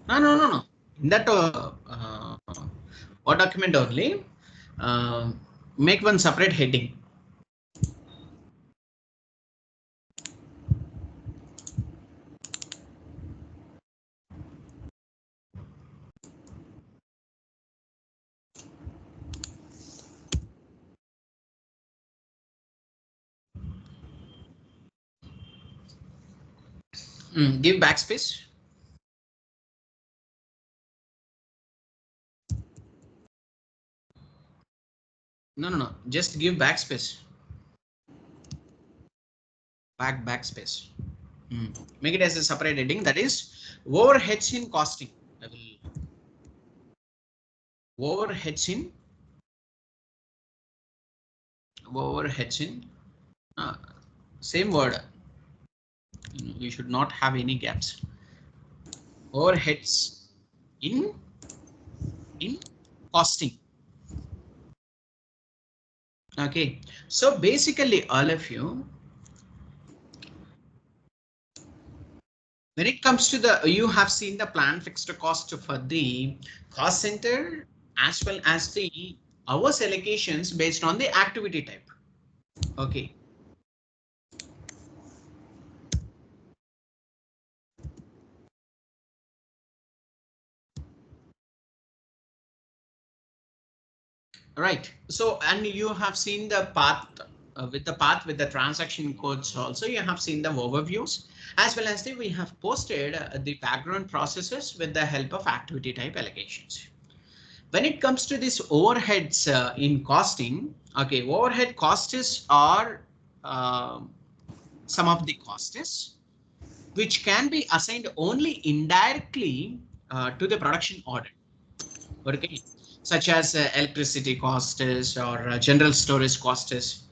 No. In that what document only, make one separate heading. Give backspace. No. Just give backspace. Backspace. Make it as a separate heading. That is overheads in costing. I will overheads in same word. We should not have any gaps. Overheads in costing. Okay, so basically all of you, when it comes to the, you have seen the plan fixed cost for the cost center as well as the hours allocations based on the activity type. Okay. Right. So, and you have seen the path with the transaction codes also. You have seen the overviews as well as we have posted the background processes with the help of activity type allocations. When it comes to this overheads in costing, okay, overhead costs are some of the costs which can be assigned only indirectly to the production order. Okay, such as electricity costs or general storage costs,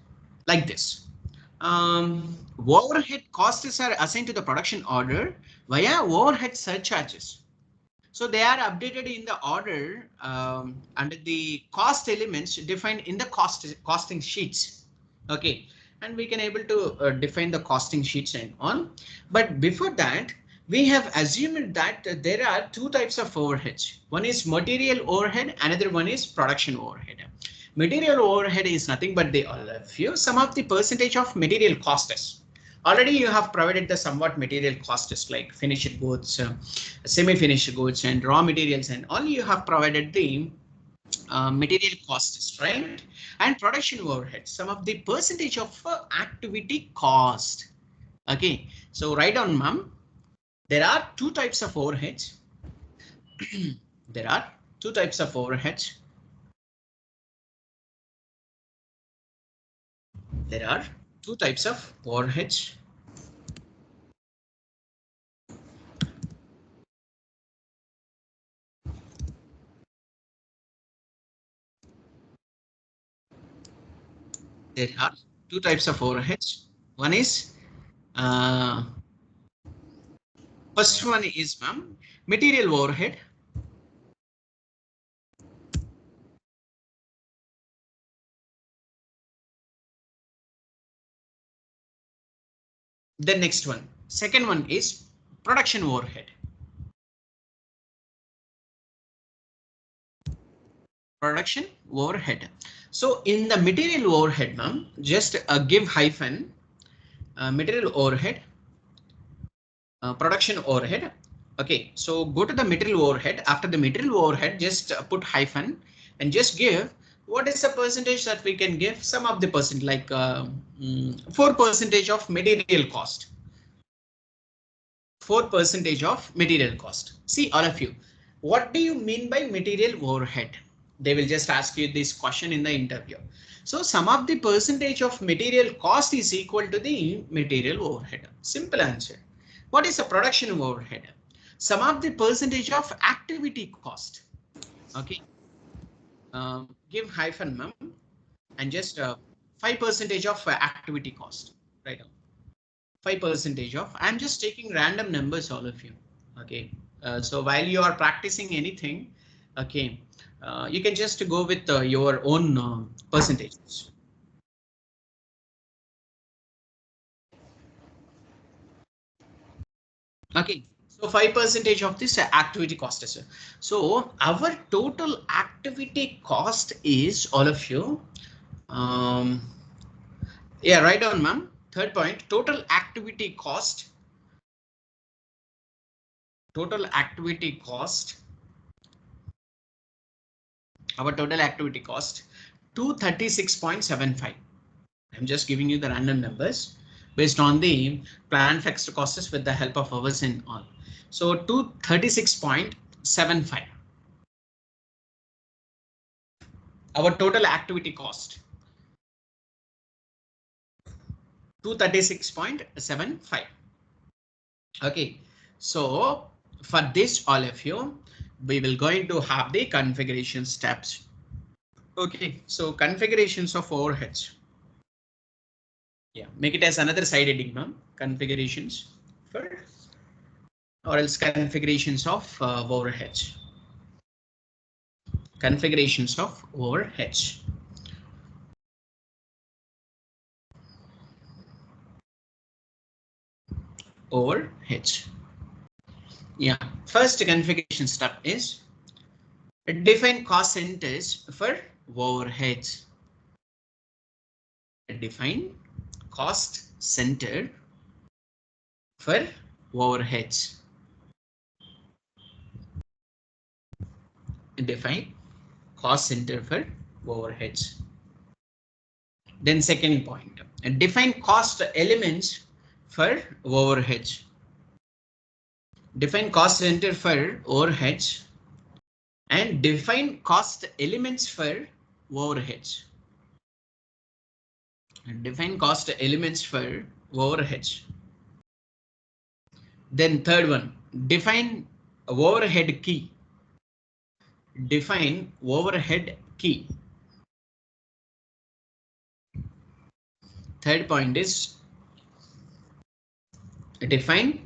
like this. Overhead costs are assigned to the production order via overhead surcharges. So they are updated in the order under the cost elements defined in the costing sheets. Okay, and we can able to define the costing sheets and on. But before that, we have assumed that there are two types of overheads. One is material overhead, another one is production overhead. Material overhead is nothing but the some of the percentage of material costs. Already you have provided the somewhat material costs like finished goods, semi-finished goods and raw materials, and all you have provided the material costs, right? And production overhead, some of the percentage of activity cost. Okay, so write down, ma'am. There are two types of overheads. There are two types of overheads. There are two types of overheads. There are two types of overheads. One is first one is, ma'am, material overhead. The next one, second one is production overhead. Production overhead. So in the material overhead, ma'am, just give hyphen material overhead, production overhead. Okay, so go to the material overhead. After the material overhead, just put hyphen and just give what is the percentage that we can give. Some of the percent, like 4% of material cost. 4% of material cost. See, all of you, what do you mean by material overhead? They will just ask you this question in the interview. So sum of the percentage of material cost is equal to the material overhead. Simple answer. What is a production overhead? Sum of the percentage of activity cost. Okay. Give hyphen, ma'am, and just 5% of activity cost. Right now. 5% of, I'm just taking random numbers, all of you. Okay, so while you are practicing anything, okay, you can just go with your own percentages. Okay, So 5% of this activity cost is. So our total activity cost is, all of you. Yeah, right on, ma'am. Third point, total activity cost. Total activity cost. Our total activity cost 236.75. I'm just giving you the random numbers based on the planned fixed costs with the help of hours and all. So 236.75. Our total activity cost 236.75. Okay, so for this, all of you, we will going to have the configuration steps. Okay, so configurations of overheads. Yeah, make it as another side heading, ma'am. Configurations for, or else configurations of overheads. Configurations of overheads. Overheads. Yeah, first configuration step is define cost centers for overheads. Define cost center for overheads. Define cost center for overheads. Then second point, define cost elements for overheads. Define cost center for overheads and define cost elements for overheads. And define cost elements for overheads. Then third one, define overhead key. Define overhead key. Third point is define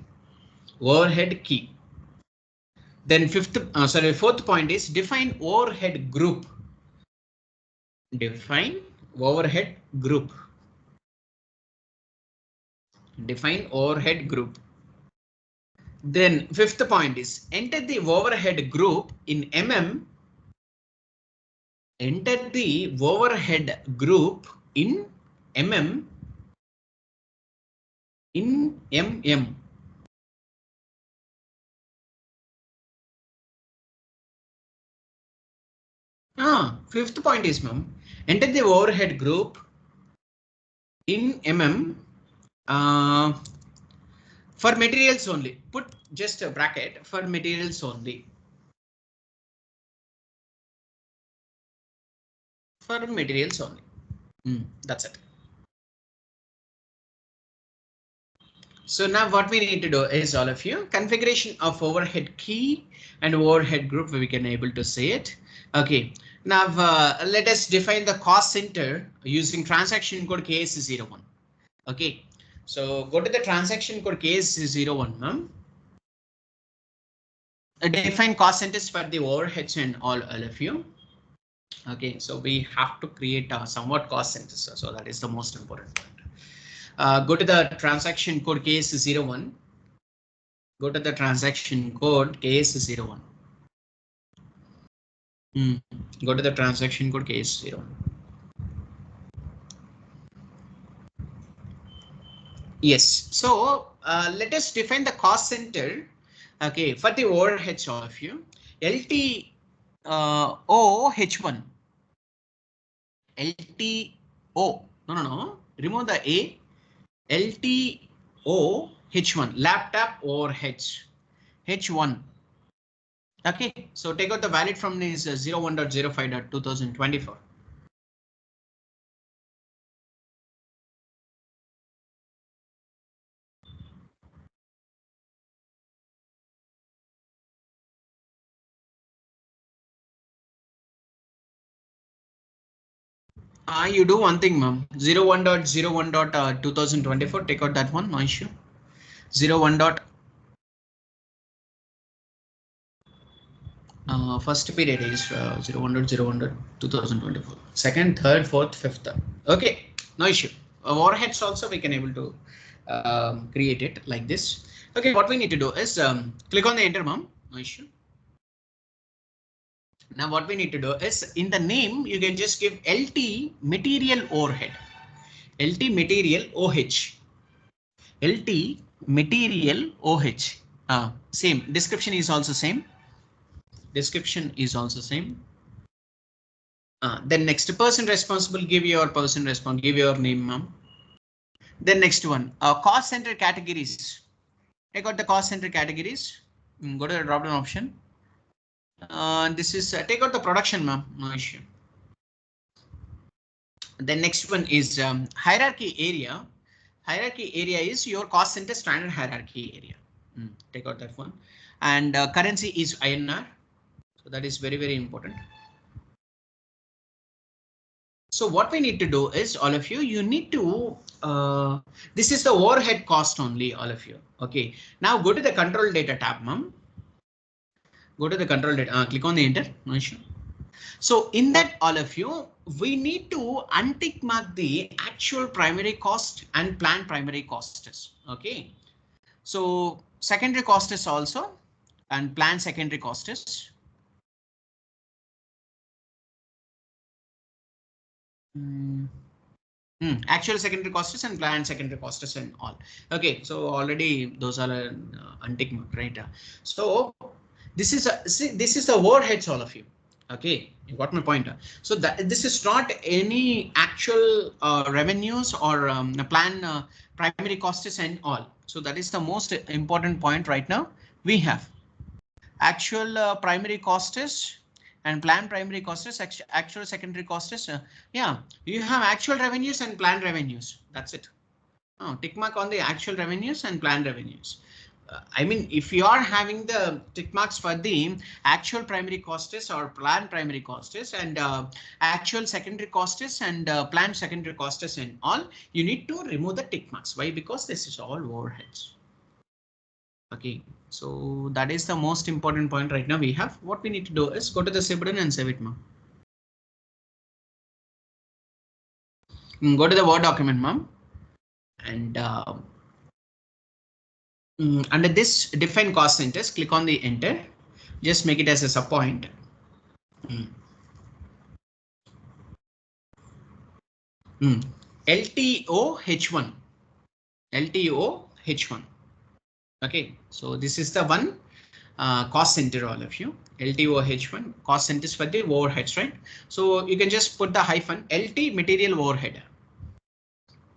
overhead key. Then fourth point is define overhead group. Define overhead group. Define overhead group. Then fifth point is enter the overhead group in MM. Enter the overhead group in MM. In MM. Fifth point is, ma'am, enter the overhead group in MM for materials only. Put just a bracket for materials only. For materials only. That's it. So now what we need to do is, all of you, configuration of overhead key and overhead group, we can able to say it. Okay, now let us define the cost center using transaction code KS01. Okay, so go to the transaction code KS01, ma'am. Define cost centers for the overheads and all of you. Okay, so we have to create a somewhat cost centers, so that is the most important point. Go to the transaction code KS01. Go to the transaction code KS01. Go to the transaction code KS01. Yes, so let us define the cost center. Okay, for the overheads, all of you. LTOH1. LTO. No. Remove the A. LTOH1. Laptop overheads. H1. Okay, so take out the valid from this 01.05.2024. You do one thing, ma'am. 01.01.2024. Take out that one, no issue. 01. First period is 01.01.2024. Second, third, fourth, fifth. Okay, no issue. Overheads also we can able to create it like this. Okay, what we need to do is click on the enter, mom. No issue. Now what we need to do is in the name you can just give LT material overhead. LT material OH. LT material OH. Same description is also same. Description is also same. Then next person responsible, give your person responsible, give your name, ma'am. Then next one, cost center categories. Take out the cost center categories. Go to the drop down option. This is take out the production, ma'am. No issue. The next one is hierarchy area. Hierarchy area is your cost center standard hierarchy area. Take out that one. And currency is INR. So that is very, very important. So what we need to do is all of you, you need to this is the overhead cost only, all of you. OK, now go to the control data tab, ma'am. Go to the control data, click on the enter. No issue. So in that, all of you, we need to untick mark the actual primary cost and planned primary costs. OK, so secondary cost is also and planned secondary cost is. Actual secondary costs and planned secondary costs and all. OK, so already those are untick mark, right? So this is this is the overheads, all of you. OK, you got my point. So that this is not any actual revenues or plan primary costs and all. So that is the most important point right now. We have actual primary costs and planned primary costs, actual secondary costs. Yeah, you have actual revenues and planned revenues. That's it. Tick mark on the actual revenues and planned revenues. I mean, if you are having the tick marks for the actual primary costs or planned primary costs and actual secondary costs and planned secondary costs and all, you need to remove the tick marks. Why? Because this is all overheads. OK, so that is the most important point right now. We have what we need to do is go to the save button and save it, ma'am. Go to the Word document, ma'am, and under this define cost centers, click on the enter. Just make it as a subpoint. LTOH1. LTOH1. OK, so this is the one cost center, all of you. LTOH1 cost centers for the overheads, right? So you can just put the hyphen LT material overhead.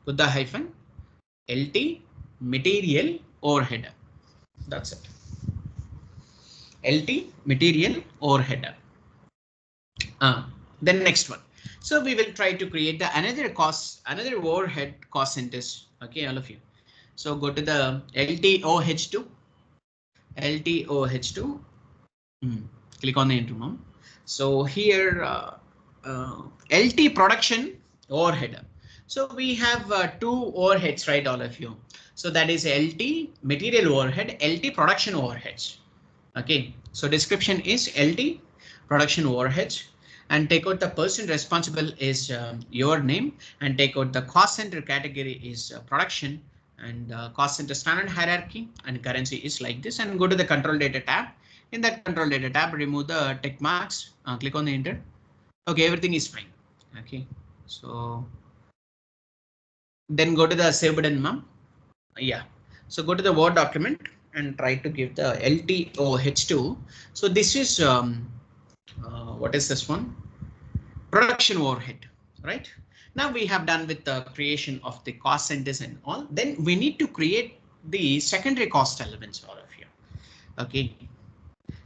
Put the hyphen LT material overhead. That's it. LT material overhead. Then next one. So we will try to create the another overhead cost centers. OK, all of you. So go to the LTOH2. LTOH2. Click on the enter, ma'am. So here LT production overhead. So we have two overheads, right, all of you. So that is LT material overhead, LT production overheads. OK, so description is LT production overheads, and take out the person responsible is your name, and take out the cost center category is production, and cost center standard hierarchy, and currency is like this, and go to the control data tab. In that control data tab, remove the tick marks, click on the enter. OK, everything is fine. OK, so then go to the save button, ma'am. Yeah, so go to the Word document and try to give the LTOH2. So this is what is this one? Production overhead, right? Now we have done with the creation of the cost centers and all. Then we need to create the secondary cost elements, all of you. OK,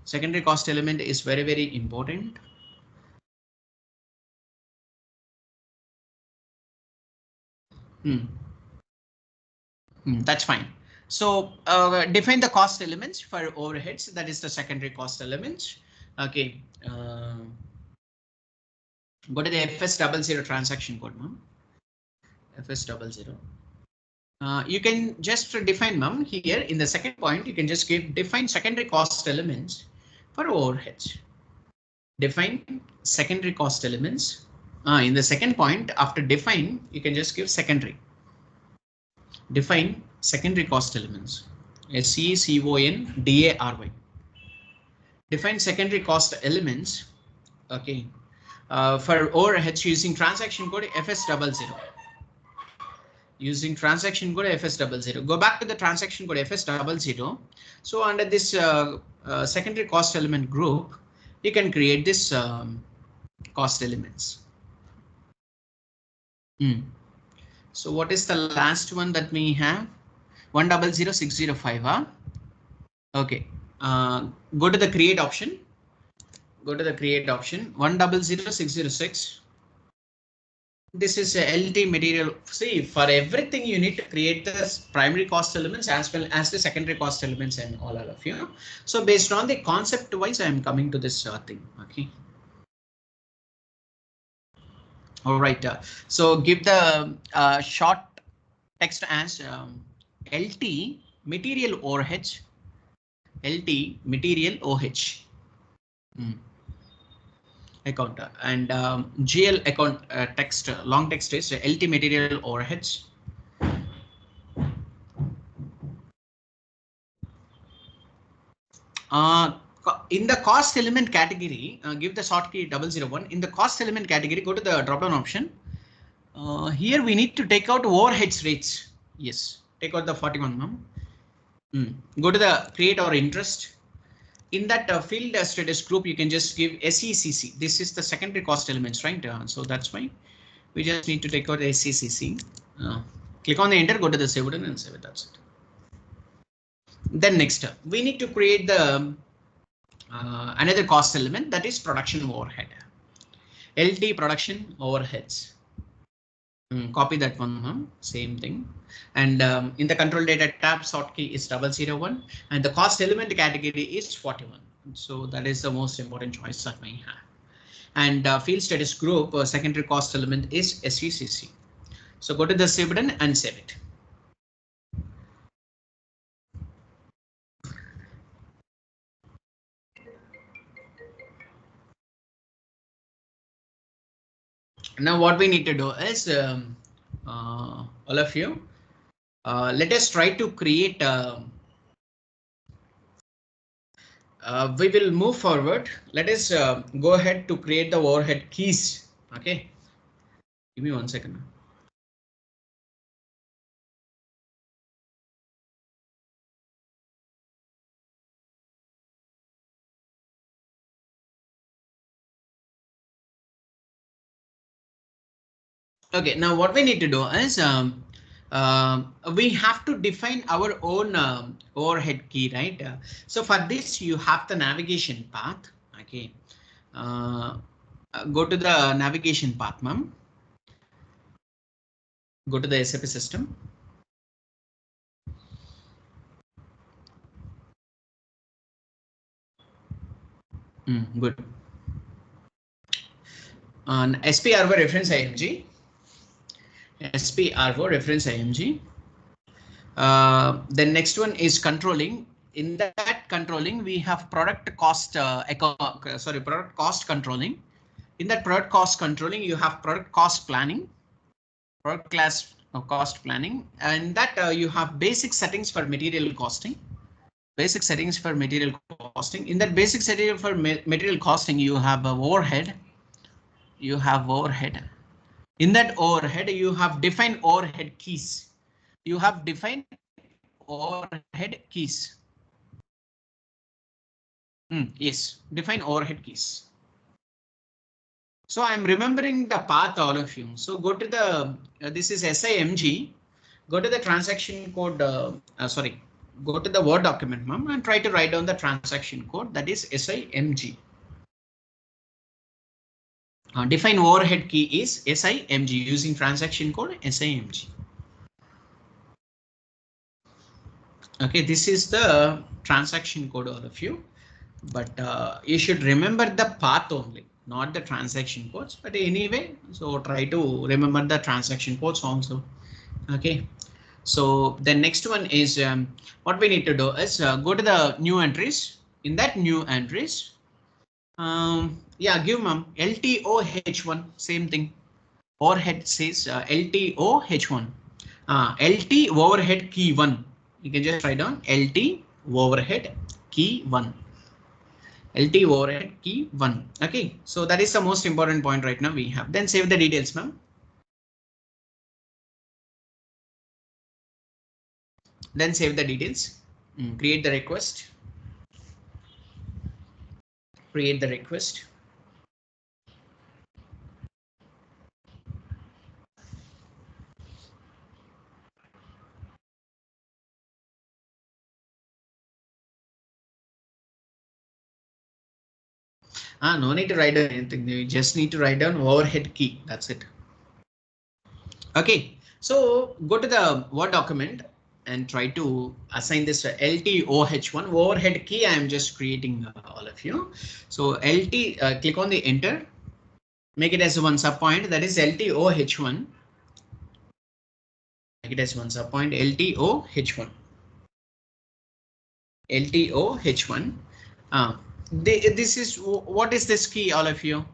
secondary cost element is very, very important. That's fine. So define the cost elements for overheads. That is the secondary cost elements. OK. Go to the FS00 transaction code, ma'am. FS00. You can just define, ma'am, here in the second point. You can just define secondary cost elements for overheads. Define secondary cost elements. In the second point, after define, you can just give secondary. Define secondary cost elements. SECONDARY. Define secondary cost elements. Okay. For overheads using transaction code FS00. Using transaction code FS00. Go back to the transaction code FS00. So under this secondary cost element group, you can create this cost elements. So what is the last one that we have? 100605. Huh? Okay. Go to the create option. Go to the create option. 100606. This is a LT material. See, for everything you need to create the primary cost elements as well as the secondary cost elements and all of you. So based on the concept wise, I am coming to this thing. Okay. All right. So give the short text as LT material overheads. LT material OH. Account and GL account text long text is LT material overheads. In the cost element category, give the short key 001. In the cost element category, go to the drop down option. Here we need to take out overheads rates. Yes, take out the 41. Go to the create or interest. In that field status group, you can just give SECC. This is the secondary cost elements, right? So that's why we just need to take out SECC. Click on the enter, go to the save button and save it. That's it. Then next, we need to create the another cost element, that is production overhead. LT production overheads. Copy that one, same thing. And in the control data tab, short key is 001 and the cost element category is 41. So that is the most important choice that we have. And field status group secondary cost element is SECC. So go to the save button and save it. Now what we need to do is all of you, let us try to create. We will move forward. Let us go ahead to create the overhead keys. Okay, give me 1 second. Okay, now what we need to do is we have to define our own overhead key, right? So for this, you have the navigation path. Okay, go to the navigation path, ma'am. Go to the SAP system. Good. On SPRO reference IMG. SPRO reference IMG. The next one is controlling. In that controlling, we have product cost product cost controlling. In that product cost controlling, you have product cost planning, product class cost planning, and that you have basic settings for material costing. Basic settings for material costing. In that basic setting for material costing, you have overhead. You have overhead. In that overhead, you have defined overhead keys. You have defined overhead keys. Yes, define overhead keys. So I'm remembering the path, all of you. So go to the this is SIMG. Go to the transaction code. Go to the Word document, ma'am, and try to write down the transaction code. That is SIMG. Define overhead key is SIMG using transaction code SIMG. Okay, this is the transaction code, all of you, but you should remember the path only, not the transaction codes. But anyway, so try to remember the transaction codes also. Okay, so the next one is what we need to do is go to the new entries. In that new entries, yeah, give ma'am LTOH1, same thing. Overhead says LTOH1. LT overhead key 1. You can just write down LT overhead key 1. LT overhead key 1. Okay, so that is the most important point right now we have. Then save the details, ma'am. Then save the details. Create the request. Create the request. No need to write down anything. You just need to write down overhead key. That's it. Okay, so go to the Word document and try to assign this to LTOH1 overhead key. I am just creating all of you. So LT, click on the enter, make it as one subpoint, that is LTOH1. Make it as one subpoint LTOH1. LTOH1. This is what is this key, all of you?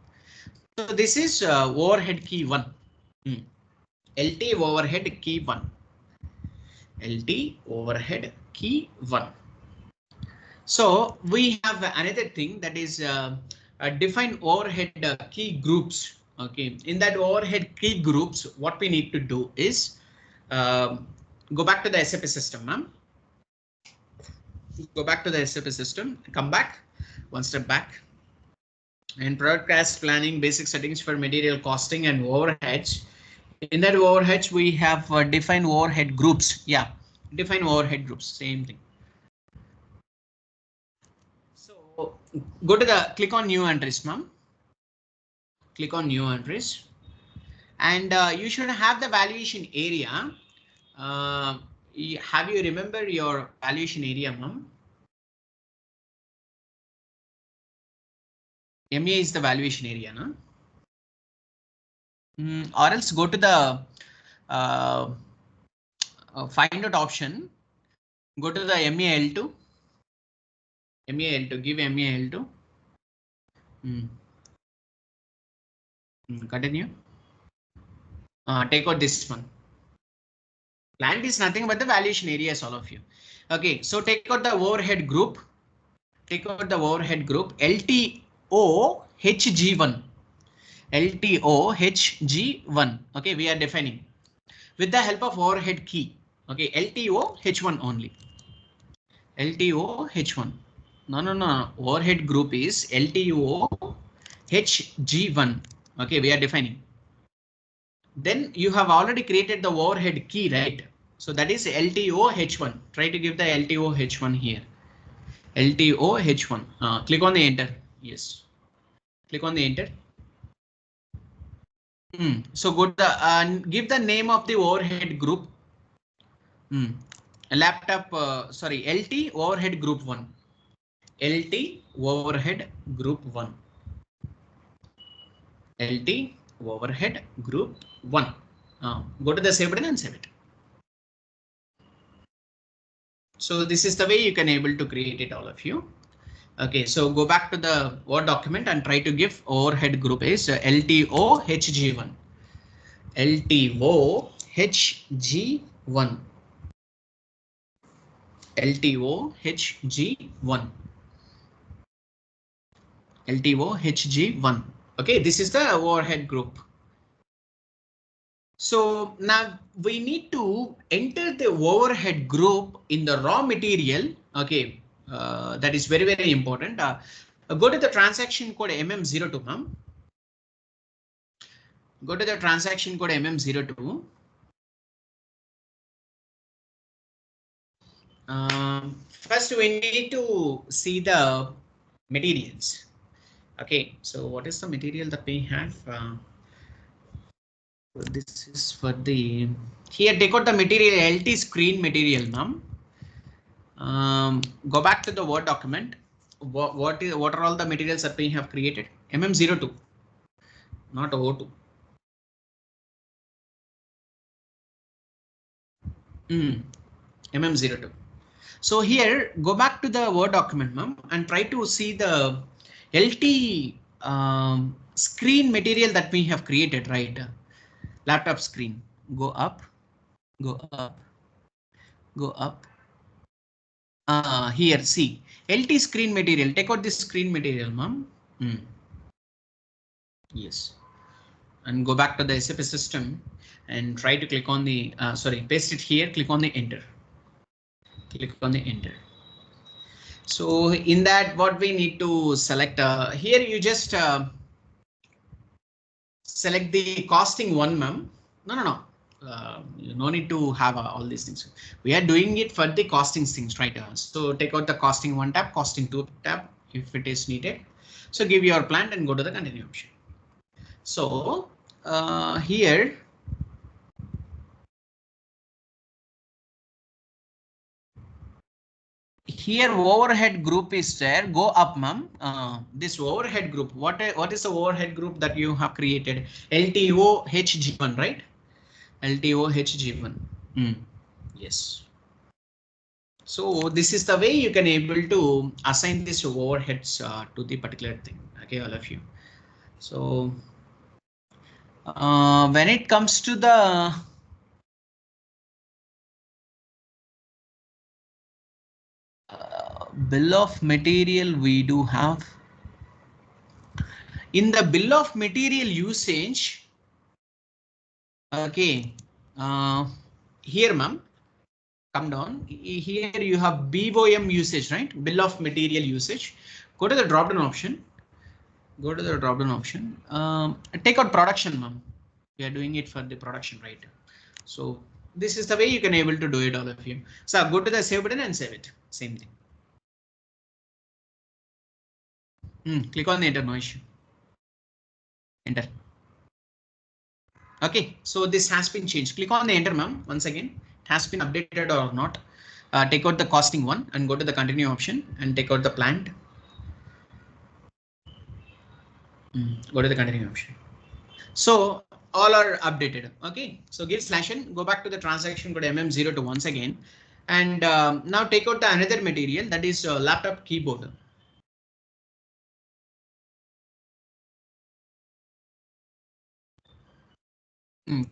So this is overhead key 1. LT overhead key 1. LT overhead key 1. So we have another thing that is define overhead key groups. Okay, in that overhead key groups, what we need to do is go back to the SAP system, ma'am. Go back to the SAP system, come back, one step back. And product cost planning, basic settings for material costing and overheads. In that overheads, we have defined overhead groups. Yeah, define overhead groups, same thing. So go to the click on new entries, ma'am. Click on new entries. And you should have the valuation area. Have you remember your valuation area, ma'am? MA is the valuation area, no? Or else go to the find out option. Go to the MAL2. MAL2. Give MAL2. Continue. Take out this one. Plant is nothing but the valuation areas, all of you. Okay, so take out the overhead group. Take out the overhead group LTOHG1. LTOHG1. Okay, we are defining with the help of overhead key. Okay, LTOH1 only. LTOH1. No. Overhead group is LTOHG1. Okay, we are defining. Then you have already created the overhead key, right? So that is LTOH1. Try to give the LTOH1 here. LTOH1. Click on the enter. Yes. Click on the enter. So go to the give the name of the overhead group. Laptop. Sorry, LT overhead group 1. LT overhead group 1. LT overhead group 1. Go to the save button and save it. So this is the way you can able to create it, all of you. Okay, so go back to the Word document and try to give overhead group is LTOHG1. LTOHG1. LTOHG1. LTOHG1. Okay, this is the overhead group. So now we need to enter the overhead group in the raw material. Okay, that is very, very important. Go to the transaction code MM02, ma'am. Go to the transaction code MM02. First, we need to see the materials. Okay, so what is the material that we have? This is for the here. Take out the material LT screen material, ma'am. Go back to the Word document. What are all the materials that we have created? MM02, not O2. MM02. So here, go back to the Word document, ma'am, and try to see the LT screen material that we have created, right? Laptop screen. Go up. Go up. Go up. Here, see, LT screen material. Take out this screen material, ma'am. Yes. And go back to the SAP system and try to click on the, paste it here, click on the enter. Click on the enter. So in that, what we need to select here, you just select the costing one, ma'am. No. You no need to have all these things. We are doing it for the costing things, right? So take out the costing one tab, costing two tab if it is needed. So give your plan and go to the continue option. So here. Here overhead group is there. Go up, ma'am. This overhead group. What is the overhead group that you have created? LTOHG1, right? LTOHG1. Yes. So this is the way you can able to assign this overheads to the particular thing. Okay, all of you. So when it comes to the bill of material, we do have in the bill of material usage. Okay, here, ma'am, come down. Here you have BOM usage, right? Bill of material usage. Go to the drop down option. Go to the drop down option. Take out production, ma'am. We are doing it for the production, right? So this is the way you can able to do it, all of you. So go to the save button and save it. Same thing. Click on the enter, no issue. Enter. Okay, so this has been changed. Click on the enter, ma'am. Once again, it has been updated or not. Take out the costing one and go to the continue option and take out the plant. Go to the continue option. So all are updated. Okay, so give /n, go back to the transaction, go to MM02 once again. And now take out the another material, that is laptop keyboard.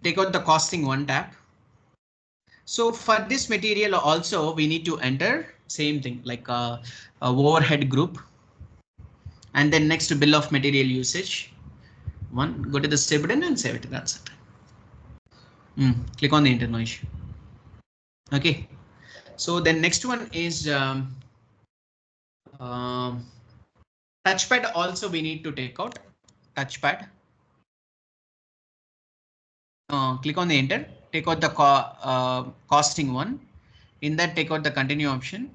Take out the costing one tab. So for this material also we need to enter same thing like a overhead group. And then next to bill of material usage. One, go to the save button and save it. That's it. Click on the enter, no issue. Okay. So then next one is touchpad. Also we need to take out touchpad. Click on the enter. Take out the costing one. In that, take out the continue option.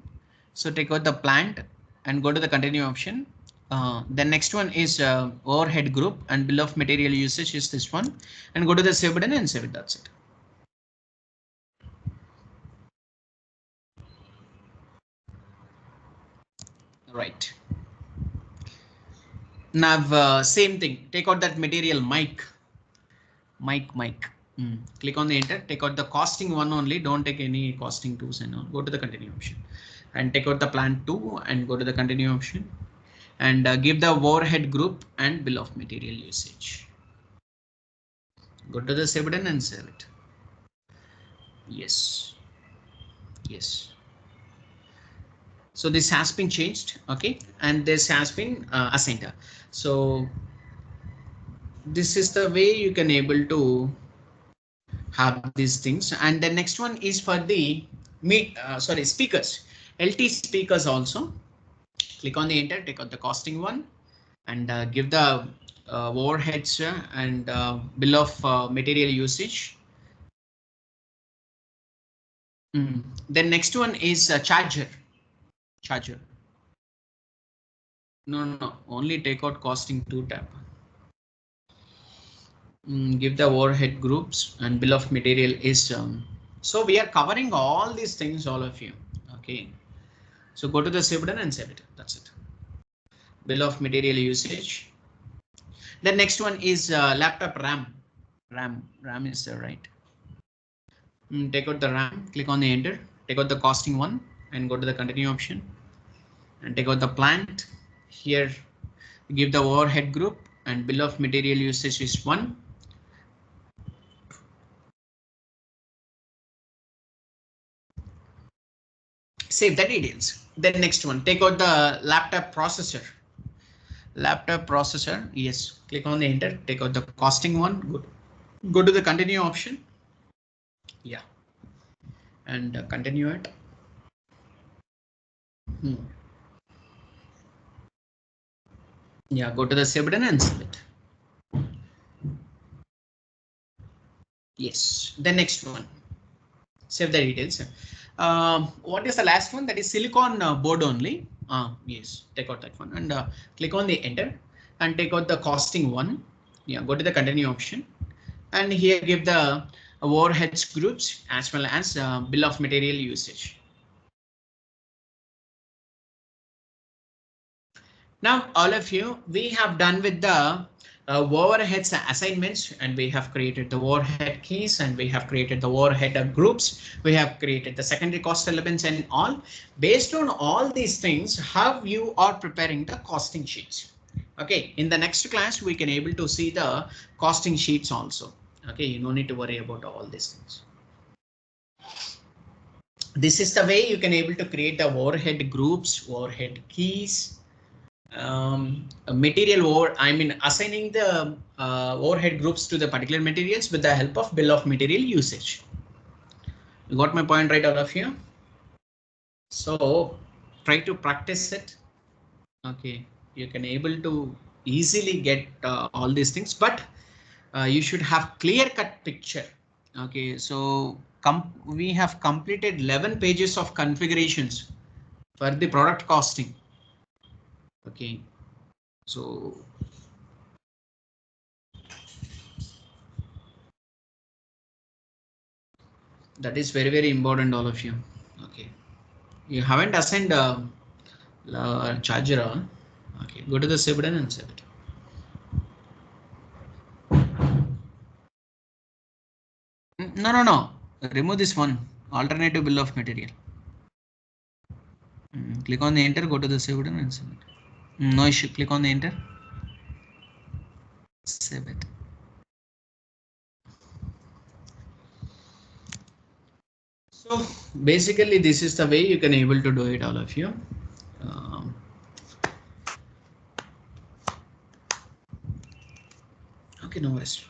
So take out the plant and go to the continue option. The next one is overhead group and bill of material usage is this one, and go to the save button and save it. That's it. Right. Now same thing. Take out that material mic. Click on the enter. Take out the costing one only. Don't take any costing twos and all. Go to the continue option and take out the plant two and go to the continue option. And give the overhead group and bill of material usage. Go to the save button and save it. Yes. Yes. So this has been changed. Okay. And this has been assigned. So this is the way you can able to have these things. And the next one is for the speakers. LT speakers also. Click on the enter, take out the costing one and give the overheads and bill of material usage. The next one is charger. No, only take out costing two tab. Give the overhead groups and bill of material is so we are covering all these things, all of you. Okay, so go to the save button and save it. That's it. Bill of material usage. The next one is laptop RAM. RAM is there, right? Take out the RAM, click on the enter, take out the costing one and go to the continue option and take out the plant. Here give the overhead group and bill of material usage is one. Save the details. Then next one, take out the laptop processor. Laptop processor, yes, click on the enter, take out the costing one, good. Go to the continue option. Yeah. And continue it. Yeah, go to the save button and save it. Yes, the next one. Save the details. What is the last one? That is silicon board only. Yes, take out that one and click on the enter and take out the costing one. Yeah, go to the continue option and here give the overheads groups as well as bill of material usage. Now, all of you, we have done with the overheads assignments, and we have created the overhead keys, and we have created the overhead groups. We have created the secondary cost elements and all. Based on all these things, how you are preparing the costing sheets. Okay, in the next class, we can able to see the costing sheets also. Okay, you don't need to worry about all these things. This is the way you can able to create the overhead groups, overhead keys. Material over, I mean assigning the overhead groups to the particular materials with the help of bill of material usage. You got my point, right, all of you? So try to practice it. Okay, you can able to easily get all these things, but you should have clear-cut picture. Okay, so we have completed 11 pages of configurations for the product costing. Okay, so that is very, very important, all of you. Okay, you haven't assigned charger on. Okay, go to the save button and save it. No. Remove this one. Alternative bill of material. Click on the enter. Go to the save button and save it. No issue. Click on the enter. Save it. So basically, this is the way you can able to do it, all of you. Okay, no worries.